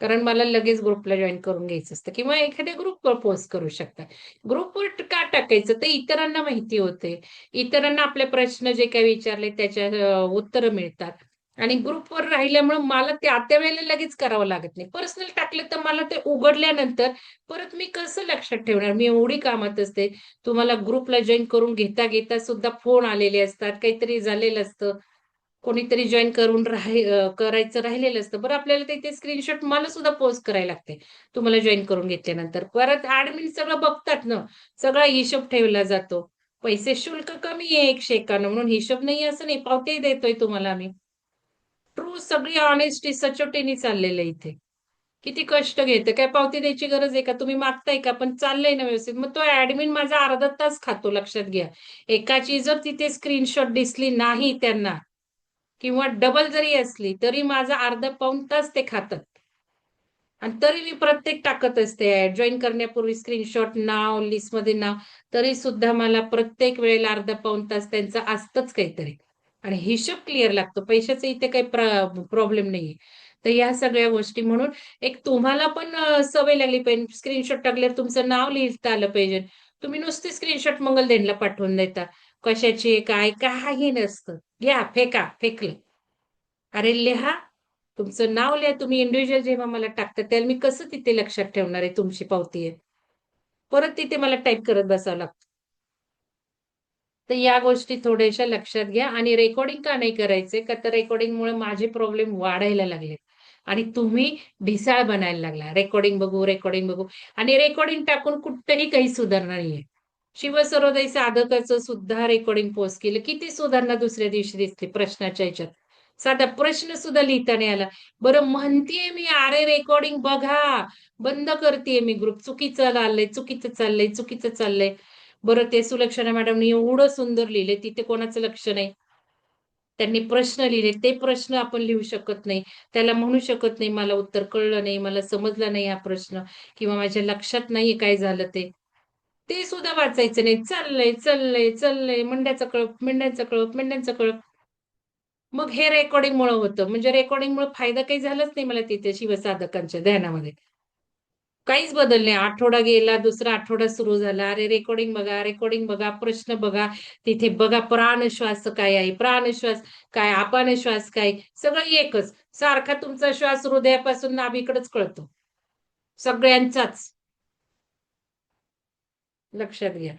कारण मला लगेच ग्रुपला जॉइन करून घ्यायचं असतं किंवा एखाद्या ग्रुपवर पोस्ट करू शकता. ग्रुपवर का टाकायचं? तर इतरांना माहिती होते. इतरांना आपले प्रश्न जे काही विचारले त्याच्या उत्तरं मिळतात. आणि ग्रुपवर राहिल्यामुळे मला त्या वेळेला लगेच करावं लागत नाही. पर्सनल टाकलं तर मला ते उघडल्यानंतर परत मी कसं लक्षात ठेवणार? मी एवढी कामात असते. तुम्हाला ग्रुपला जॉइन करून घेता सुद्धा फोन आलेले असतात. काहीतरी झालेलं असतं. कोणीतरी जॉइन करून करायचं राहिलेलं असतं. बरं आपल्याला ते स्क्रीनशॉट मला सुद्धा पोस्ट करायला लागते. तुम्हाला जॉइन करून घेतल्यानंतर. परत ॲडमिन सगळं बघतात ना. सगळा हिशोब ठेवला जातो. पैसे शुल्क कमी आहे 151 म्हणून हिशोब नाही असं नाही. पावत्याही देतोय तुम्हाला आम्ही. ट्रू सगळी ऑनेस्टी सचोटीने चाललेलं आहे इथे. किती कष्ट घेते. काय पावती द्यायची गरज आहे का? तुम्ही मागताय का? पण चाललंय ना व्यवस्थित. मग तो ॲडमिन माझा अर्धा तास खातो लक्षात घ्या. एकाची जर तिथे स्क्रीनशॉट दिसली नाही त्यांना किंवा डबल जरी असली, तरी माझा अर्धा पाऊण तास ते खातात. आणि तरी मी प्रत्येक टाकत असते ॲड. जॉइन करण्यापूर्वी स्क्रीनशॉट, नाव, लिस्टमध्ये नाव. तरी सुद्धा मला प्रत्येक वेळेला अर्धा पाऊण तास त्यांचं असतंच काहीतरी. आणि हिशोब क्लिअर लागतो. पैशाचा इथे काही प्रॉब्लेम नाहीये. तर या सगळ्या गोष्टी म्हणून एक तुम्हाला पण सवय लागली पाहिजे. स्क्रीनशॉट टाकल्यावर तुमचं नाव लिहिता आलं पाहिजे. तुम्ही नुसते स्क्रीनशॉट मंगलदेनला पाठवून देता. कशाची काय, काही नसतं. घ्या, फेका, फेकलं. अरे लिहा. तुमचं नाव लिहा. तुम्ही इंडिव्हिज्युअल जेव्हा मला टाकता, त्यावेळेला मी कसं तिथे लक्षात ठेवणार आहे तुमची पावती आहे. परत तिथे मला टाइप करत बसावं लागतं. तर या गोष्टी थोड्याशा लक्षात घ्या आणि रेकॉर्डिंग का नाही करायचंय? का तर रेकॉर्डिंगमुळे माझे प्रॉब्लेम वाढायला लागलेत आणि तुम्ही ढिसाळ बनायला लागला. रेकॉर्डिंग बघू आणि रेकॉर्डिंग टाकून कुठेही काही सुधारणा नाहीये. शिवसरोदय साधकाचं सुद्धा रेकॉर्डिंग पोस्ट केलं. किती सुधारणा दुसऱ्या दिवशी दिसली प्रश्नाच्या ह्याच्यात. साधा प्रश्न सुद्धा लिहिता नाही आला. बरं म्हणतीये मी, अरे रेकॉर्डिंग बघा. बंद करतेय मी ग्रुप. चुकीचं चाललंय, चुकीचं चाललंय, चुकीचं चाललंय. बरं ते सुलक्षणा मॅडमनी एवढं सुंदर लिहिले, तिथे कोणाचं लक्ष नाही. त्यांनी प्रश्न लिहिले, ते प्रश्न आपण लिहू शकत नाही. त्याला म्हणू शकत नाही, मला उत्तर कळलं नाही, मला समजला नाही हा प्रश्न, किंवा माझ्या लक्षात नाहीये काय झालं ते. ते सुद्धा वाचायचं नाही. चाललंय, चाललंय, चाललंय. मेंढ्याचा कळप, मेंढ्यांचा कळप, मेंढ्यांचा कळप. मग हे रेकॉर्डिंगमुळे होतं. म्हणजे रेकॉर्डिंगमुळे फायदा काही झालाच नाही मला तिथे शिवसाधकांच्या ध्यानामध्ये. काहीच बदल नाही. आठवडा गेला, दुसरा आठवडा सुरू झाला. अरे रेकॉर्डिंग बघा, रेकॉर्डिंग बघा, प्रश्न बघा. तिथे बघा प्राणश्वास काय आहे, प्राणश्वास काय, अपानश्वास काय, सगळं एकच. सारखा तुमचा श्वास हृदयापासून नाभीकडेच कळतो. सगळ्यांचाच. लक्षात घ्या.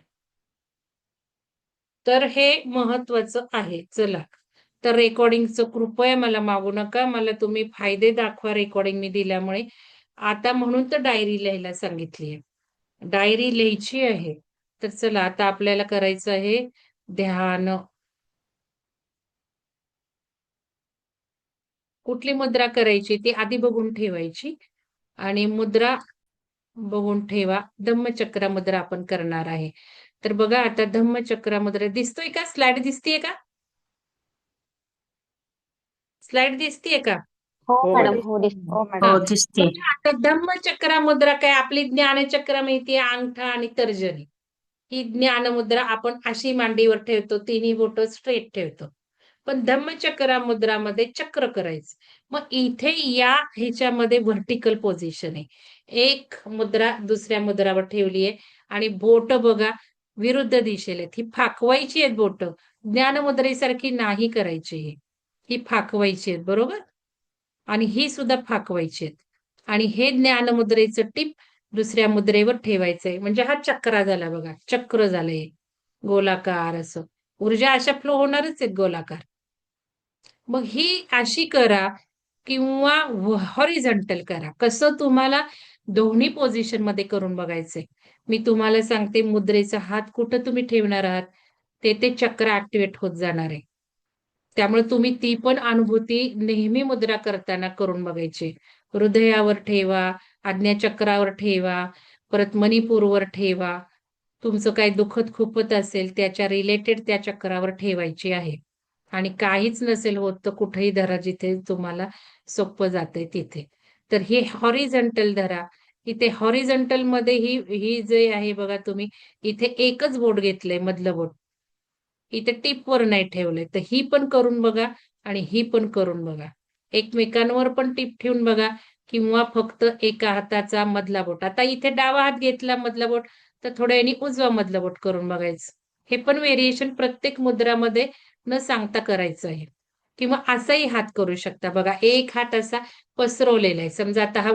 तर हे महत्वाचं आहे. चला. तर रेकॉर्डिंगचं कृपया मला मागू नका. मला तुम्ही फायदे दाखवा रेकॉर्डिंग मी दिल्यामुळे. आता म्हणून तर डायरी लिहायला सांगितली आहे. डायरी लिहायची आहे. तर चला आता आपल्याला करायचं आहे ध्यान. कुठली मुद्रा करायची ती आधी बघून ठेवायची. आणि मुद्रा बघून ठेवा. धम्मचक्र मुद्रा आपण करणार आहे. तर बघा आता धम्मचक्र मुद्रा दिसतोय का? स्लाइड दिसतीये का? स्लाइड दिसतीये का? हो हो मॅडम, मॅडम. हो हो हा. मॅडम. हो दिसते. बघा आता धम्मचक्र मुद्रा काय, आपली ज्ञानचक्र माहितीये, अंगठा आणि तर्जनी. ही ज्ञानमुद्रा आपण अशी मांडीवर ठेवतो, तिन्ही बोट स्ट्रेट ठेवतो. पण धम्मचक्र मुद्रामध्ये चक्र करायचं. मग इथे या ह्याच्यामध्ये व्हर्टिकल पोझिशन आहे. एक मुद्रा दुसऱ्या मुद्रावर ठेवली आहे आणि बोट बघा विरुद्ध दिशेला आहेत. ही फाकवायची आहेत बोट. ज्ञानमुद्रेसारखी नाही करायची ही फाकवायची आहेत, बरोबर. आणि ही सुद्धा फाकवायची आहेत. आणि हे ज्ञानमुद्रेचं टिप दुसऱ्या मुद्रेवर ठेवायचंय. म्हणजे हा चक्रा झाला बघा, चक्र झालंय गोलाकार असं. ऊर्जा अशा फ्लो होणारच आहेत गोलाकार. मग ही अशी करा किंवा हॉरिझॉन्टल करा. कसं तुम्हाला दोन्ही पोझिशन मध्ये करून बघायचंय. मी तुम्हाला सांगते मुद्रेचा हात कुठं तुम्ही ठेवणार आहात, ते चक्र ऍक्टिव्हेट होत जाणार आहे. त्यामुळे तुम्ही ती पण अनुभूती नेहमी मुद्रा करताना करून बघायची. हृदयावर ठेवा, आज्ञाचक्रावर ठेवा, परत मणिपूरवर ठेवा. तुमचं काही दुखत खुपत असेल त्याच्या रिलेटेड त्या चक्रावर ठेवायची आहे. आणि काहीच नसेल होत तर कुठेही धरा जिथे तुम्हाला सोपं जाते तिथे. तर हे हॉरिझॉन्टल धरा. इथे हॉरिझॉन्टल मध्ये ही जे आहे बघा तुम्ही, इथे एकच बोट घेतलंय मधलं बोट. इथे टिपवर नाही ठेवलंय. तर ही पण करून बघा आणि ही पण करून बघा. एकमेकांवर पण टिप ठेवून बघा किंवा फक्त एका हाताचा मधला बोट. आता इथे डावा हात घेतला मधला बोट, तर थोड्या वेळाने उजवा मधला बोट करून बघायचं. हे पण व्हेरिएशन प्रत्येक मुद्रामध्ये न सांगता करायचं आहे. किंवा असाही हात करू शकता बघा. एक हात असा पसरवलेला आहे. समजा आता हा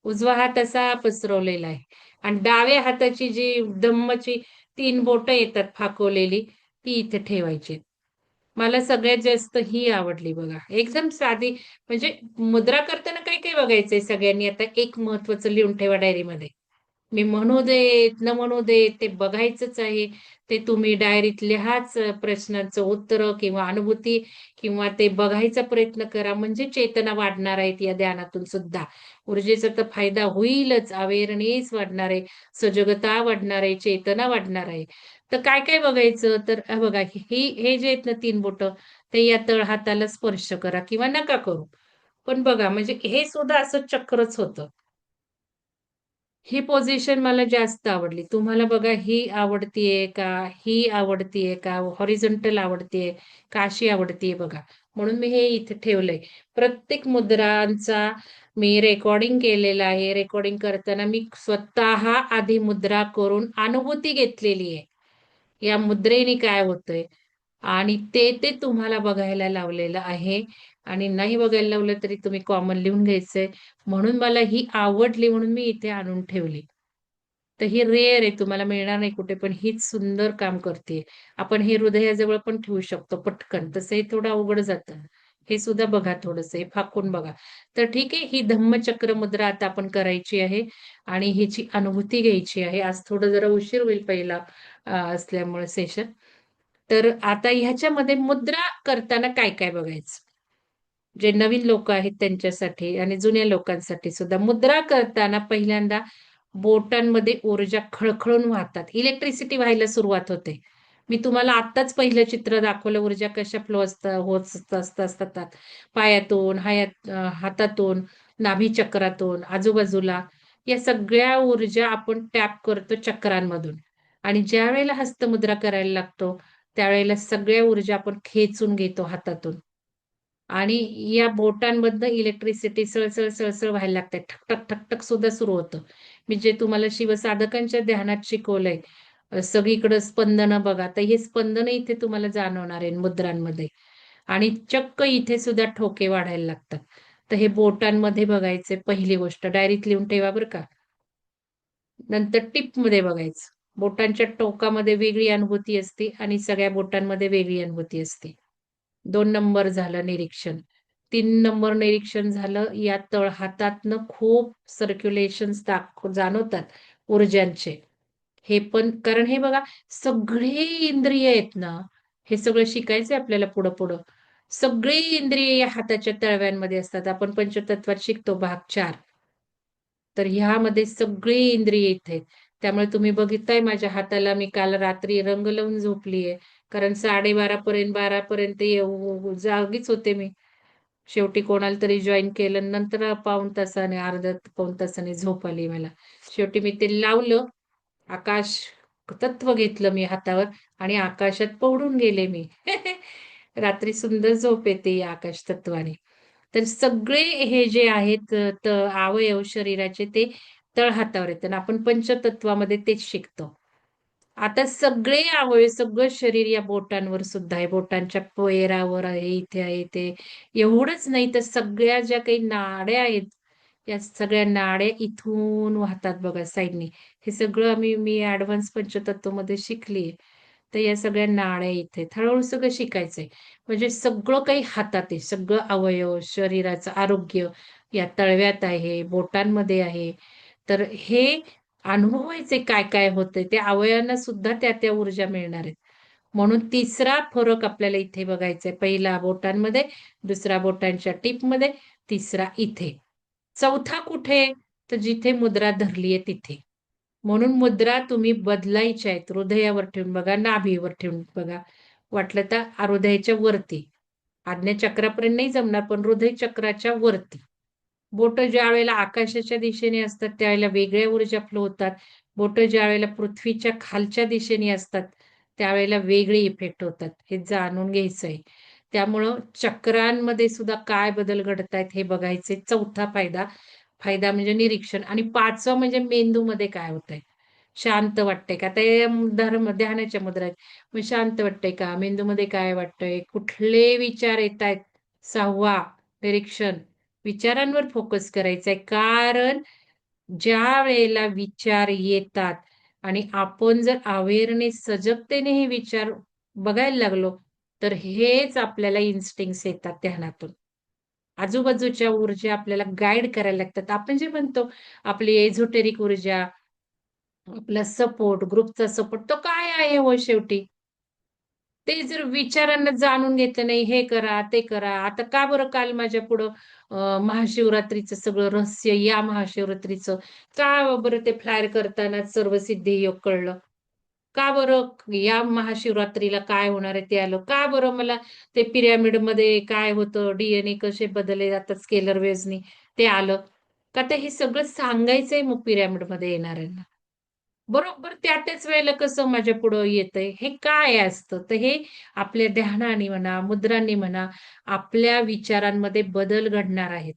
उजवा हात असा पसरवलेला आहे. आणि डाव्या हाताची जी धम्मची 3 बोटं येतात फाकवलेली, ती इथे ठेवायची. मला सगळ्यात जास्त ही आवडली बघा. एकदम साधी. म्हणजे मुद्रा करताना काय काय बघायचंय सगळ्यांनी. आता एक महत्वाचं लिहून ठेवा डायरीमध्ये. मी म्हणू देत न म्हणू देत ते बघायचंच आहे. ते तुम्ही डायरीत लिहाच प्रश्नांचं उत्तर किंवा अनुभूती, किंवा ते बघायचा प्रयत्न करा. म्हणजे चेतना वाढणार आहेत या ध्यानातून सुद्धा. ऊर्जेचा तर फायदा होईलच. अवेअरनेस वाढणार आहे, सजगता वाढणार आहे, चेतना वाढणार आहे. तर काय काय बघायचं, तर बघा हे जे आहेत ना 3 बोटं, ते या तळ हाताला स्पर्श करा किंवा नका करू. पण बघा म्हणजे हे सुद्धा असं चक्रच होतं. ही पोझिशन मला जास्त आवडली. तुम्हाला बघा ही आवडतीये का? ही आवडतीये का? हॉरिझॉन्टल आवडतीये का? अशी आवडतीये बघा. म्हणून मी हे इथे ठेवलंय. प्रत्येक मुद्रांचा मी रेकॉर्डिंग केलेलं आहे. रेकॉर्डिंग करताना मी स्वतः आधी मुद्रा करून अनुभूती घेतलेली आहे. या मुद्रेने काय होतंय आणि ते तुम्हाला बघायला लावलेलं आहे. आणि नाही बघायला लावलं तरी तुम्ही कॉमन लिहून घ्यायचंय. म्हणून मला ही आवडली म्हणून मी इथे आणून ठेवली. तर ही रेअर आहे, तुम्हाला मिळणार नाही कुठे, पण हीच सुंदर काम करते. आपण हे हृदयाजवळ पण ठेवू शकतो पटकन. तसं हे थोडं अवघड जातं. हे सुद्धा बघा थोडंसं, हे फाकून बघा. तर ठीक आहे, ही धम्मचक्र मुद्रा आता आपण करायची आहे आणि ह्याची अनुभूती घ्यायची आहे. आज थोडं जरा उशीर होईल पहिला असल्यामुळे सेशन. तर आता ह्याच्यामध्ये मुद्रा करताना काय-काय बघायचं? जे नवीन लोकं आहेत त्यांच्यासाठी आणि जुन्या लोकांसाठी सुद्धा. मुद्रा करताना पहिल्यांदा बोटांमध्ये ऊर्जा खळखळून वाहतात. इलेक्ट्रिसिटी व्हायला सुरुवात होते. मी तुम्हाला आत्ताच पहिलं चित्र दाखवलं ऊर्जा कशा फ्लो होत असतात. पायातून, हातातून, नाभीचक्रातून, आजूबाजूला या सगळ्या ऊर्जा आपण टॅप करतो चक्रांमधून आणि ज्यावेळेला हस्तमुद्रा करायला लागतो, त्यावेळेला सगळ्या ऊर्जा आपण खेचून घेतो हातातून. आणि या बोटांमधनं इलेक्ट्रिसिटी सळसळ, सळसळ व्हायला लागते. ठक-ठक, ठक-ठक सुद्धा सुरू होतं. मी जे तुम्हाला शिवसाधकांच्या ध्यानात शिकवलंय, सगळीकडे स्पंदनं बघा. तर हे स्पंदनं इथे तुम्हाला जाणवणार आहे मुद्रांमध्ये आणि चक्क इथे सुद्धा ठोके वाढायला लागतात. तर हे बोटांमध्ये बघायचे पहिली गोष्ट. डायरीत लिहून ठेवा बरं का. नंतर टिपमध्ये बघायचं. बोटांच्या टोकामध्ये वेगळी अनुभूती असते आणि सगळ्या बोटांमध्ये वेगळी अनुभूती असते. 2 नंबर झालं निरीक्षण. 3 नंबर निरीक्षण झालं या तळहातातनं खूप सर्क्युलेशन्स जाणवतात ऊर्जांचे. हे पण कारण हे बघा सगळे इंद्रिय आहेत ना, हे सगळं शिकायचंय आपल्याला पुढं-पुढं. सगळे इंद्रिय या हाताच्या तळव्यांमध्ये असतात. आपण पंचतत्वात शिकतो भाग 4. तर ह्यामध्ये सगळे इंद्रिय इथे. त्यामुळे तुम्ही बघताय माझ्या हाताला मी काल रात्री रंग लावून झोपलीये. कारण 12:30 पर्यंत 12 पर्यंत जागीच होते मी. शेवटी कोणाला तरी जॉइन केलं. नंतर पाऊण तासाने, अर्ध्या पाऊण तासाने झोप आली मला. शेवटी मी ते लावलं. आकाश तत्व घेतलं मी हातावर आणि आकाशात पडून गेले मी. रात्री सुंदर झोप येते या आकाश तत्वाने. तर सगळे हे जे आहेत अवयव शरीराचे ते तळहातावर येतात. आपण पंचतत्वामध्ये तेच शिकतो. आता सगळे अवयव, सगळं शरीर या बोटांवर सुद्धा आहे. बोटांच्या पेरावर आहे, इथे आहे, ते एवढंच नाही तर सगळ्या ज्या काही नाड्या आहेत, या सगळ्या नाड्या इथून वाहतात बघा साइडनी. हे सगळं मी ॲडव्हान्स पंचतत्वमध्ये शिकलीये. तर या सगळ्या नाड्या इथे हळू सगळं शिकायचंय. म्हणजे सगळं काही हातात आहे. सगळं अवयव, शरीराचं आरोग्य या तळव्यात आहे, बोटांमध्ये आहे. तर हे अनुभवायचे काय-काय होतंय. त्या अवयवांना सुद्धा त्या ऊर्जा मिळणार आहेत. म्हणून तिसरा फरक आपल्याला इथे बघायचा आहे. पहिला बोटांमध्ये, दुसरा बोटांच्या टिपमध्ये, तिसरा इथे. चौथा कुठे? तर जिथे मुद्रा धरली आहे तिथे. म्हणून मुद्रा तुम्ही बदलायच्या आहेत. हृदयावर ठेवून बघा, नाभीवर ठेवून बघा. वाटलं तर हृदयाच्या वरती. आज्ञाचक्रापर्यंत नाही जमणार, पण हृदय चक्राच्या वरती. बोटं ज्यावेळेला आकाशाच्या दिशेने असतात, त्यावेळेला वेगळ्या ऊर्जा फ्लो होतात. बोटं ज्यावेळेला पृथ्वीच्या खालच्या दिशेने असतात, त्यावेळेला वेगळे इफेक्ट होतात. हे जाणून घ्यायचंय. त्यामुळं चक्रांमध्ये सुद्धा काय बदल घडतायत हे बघायचे. चौथा फायदा, फायदा म्हणजे निरीक्षण आणि 5वा म्हणजे मेंदूमध्ये काय होतंय. शांत वाटतंय का? ते ध्यानाच्या मुद्रा आहेत. मग शांत वाटतंय का? मेंदूमध्ये काय वाटतंय? कुठले विचार येतायत? 6वा निरीक्षण. विचारांवर फोकस करायचा आहे. कारण ज्या वेळेला विचार येतात आणि आपण जर अवेअरनेस सजगतेने हे विचार बघायला लागलो, तर हेच आपल्याला इन्स्टिंक्ट्स येतात ध्यानातून. आजूबाजूच्या ऊर्जा आपल्याला गाईड करायला लागतात. आपण जे म्हणतो आपली एझोटेरिक ऊर्जा, आपला सपोर्ट, ग्रुपचा सपोर्ट तो काय आहे हो शेवटी? ते जर विचारांना जाणून घेतलं नाही, हे करा, ते करा. आता का बरं काल माझ्या पुढं महाशिवरात्रीचं सगळं रहस्य या महाशिवरात्रीचं का बरं ते फ्लायर करताना सर्व सिद्धी योग कळलं? का बरं या महाशिवरात्रीला काय होणार आहे ते आलं? का बरं मला ते पिरॅमिडमध्ये काय होतं, डी कसे बदलले जातात स्केलर वेव्हजनी ते आलं? का तर हे सगळं सांगायचंय मग पिरॅमिडमध्ये येणाऱ्यांना. बरोबर त्या-त्याच वेळेला कसं माझ्या पुढं येतंय, हे काय असतं? तर हे आपल्या ध्यानाने म्हणा, मुद्रांनी म्हणा, आपल्या विचारांमध्ये बदल घडणार आहेत.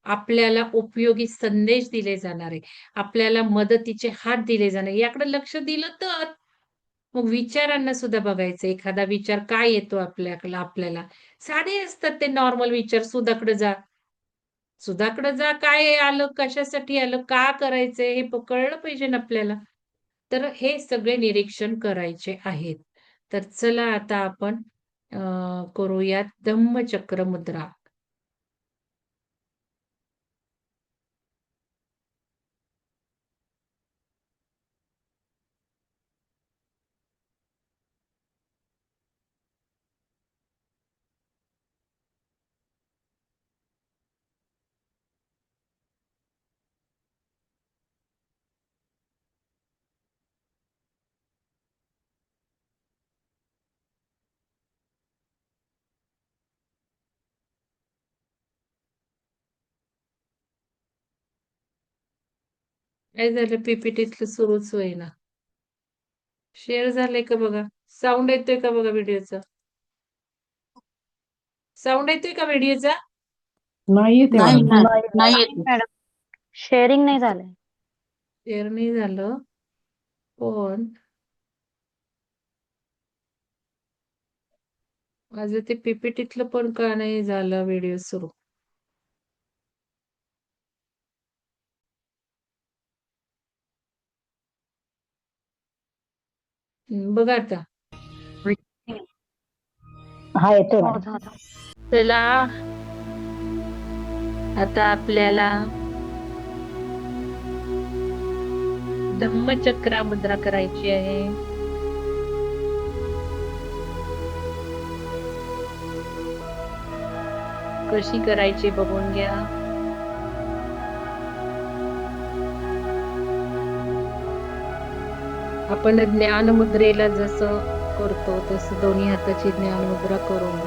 आपल्याला उपयोगी संदेश दिले जाणार आहे. आपल्याला मदतीचे हात दिले जाणार याकडे लक्ष दिलं तर. मग विचारांना सुद्धा बघायचं. एखादा विचार काय येतो आपल्याला. साधे असतात ते नॉर्मल विचार. सुधाकडे जा. सुधाकडे जा. काय आलं? कशासाठी आलं? का करायचंय? हे कळलं पाहिजे ना आपल्याला. तर हे सगळे निरीक्षण करायचे आहेत. तर चला आता आपण करूयात धम्मचक्र मुद्रा. काय झालं, पीपीटीतलं सुरूच होईना. शेअर झालंय का बघा? साऊंड येतोय का बघा व्हिडिओचा? साऊंड येतोय का व्हिडिओचा? नाही येते नाही मॅडम. नाही येत मॅडम. शेअरिंग नाही झालंय. शेअर नाही झालं, पण माझं ते पीपीटीतलं पण का नाही झालं व्हिडिओ सुरू? बघा आता. हा येतोय हो मॅडम. झालं. चला, आता आपल्याला धम्मचक्र मुद्रा करायची आहे. कशी करायची बघून घ्या. आपण ज्ञान मुद्रेला जसं करतो तसं दोन्ही हाताची ज्ञान मुद्रा करून